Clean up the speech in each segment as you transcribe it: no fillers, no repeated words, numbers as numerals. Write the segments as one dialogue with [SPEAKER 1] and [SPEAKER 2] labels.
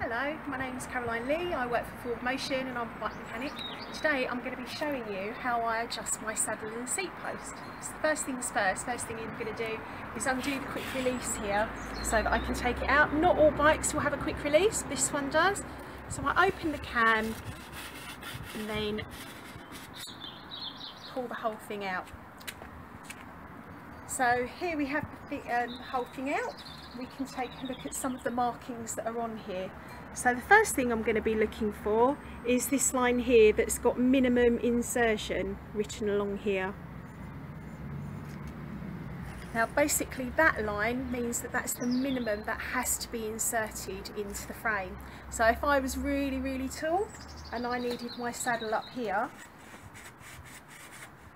[SPEAKER 1] Hello, my name is Caroline Lee. I work for ForwardMotion and I'm a bike mechanic. Today I'm going to be showing you how I adjust my saddle and seat post. So first things first, first thing you're going to do is undo the quick release here so that I can take it out. Not all bikes will have a quick release, this one does. So I open the can and then pull the whole thing out. So here we have the whole thing out. We can take a look at some of the markings that are on here. So the first thing I'm going to be looking for is this line here that's got minimum insertion written along here. Now basically that line means that that's the minimum that has to be inserted into the frame. So if I was really tall and I needed my saddle up here,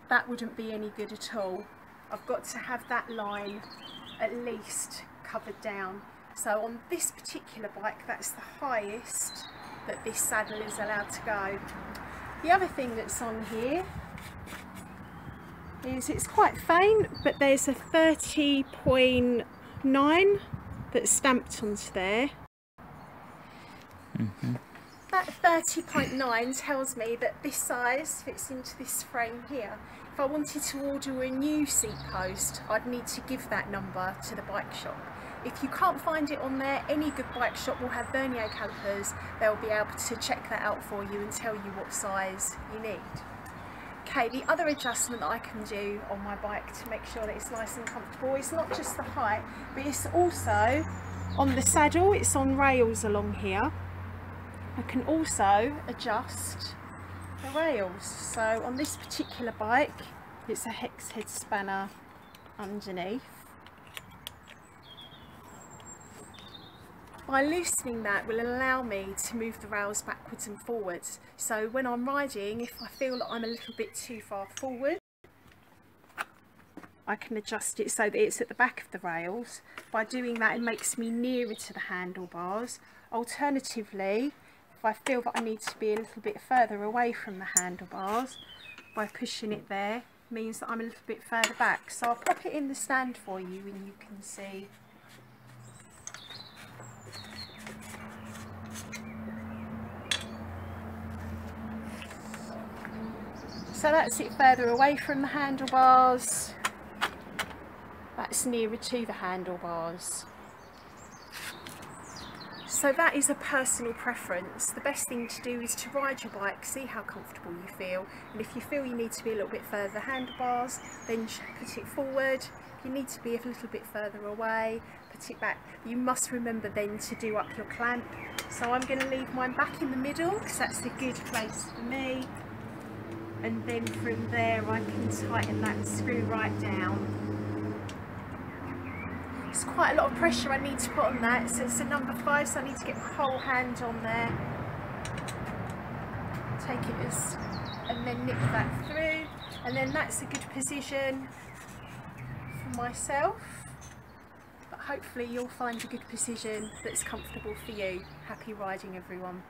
[SPEAKER 1] that wouldn't be any good at all. I've got to have that line at least covered down. So on this particular bike, that's the highest that this saddle is allowed to go. The other thing that's on here is it's quite faint, but there's a 30.9 that's stamped onto there. That 30.9 tells me that this size fits into this frame here. If I wanted to order a new seat post, I'd need to give that number to the bike shop. If you can't find it on there, any good bike shop will have vernier calipers. They'll be able to check that out for you and tell you what size you need. Okay, the other adjustment that I can do on my bike to make sure that it's nice and comfortable is not just the height, but it's also on the saddle. It's on rails along here. I can also adjust the rails. So on this particular bike, it's a hex head spanner underneath. By loosening that will allow me to move the rails backwards and forwards. So when I'm riding, if I feel that I'm a little bit too far forward, I can adjust it so that it's at the back of the rails. By doing that, it makes me nearer to the handlebars. Alternatively, if I feel that I need to be a little bit further away from the handlebars, by pushing it there means that I'm a little bit further back. So I'll pop it in the stand for you and you can see. So that's it further away from the handlebars, that's nearer to the handlebars. So that is a personal preference. The best thing to do is to ride your bike, see how comfortable you feel, and if you feel you need to be a little bit further handlebars, then put it forward. If you need to be a little bit further away, put it back. You must remember then to do up your clamp. So I'm going to leave mine back in the middle because that's a good place for me. And then from there I can tighten that and screw right down. It's quite a lot of pressure I need to put on that, so it's a number 5, so I need to get my whole hand on there. Take it and then nip that through, and then that's a good position for myself. But hopefully you'll find a good position that's comfortable for you. Happy riding everyone.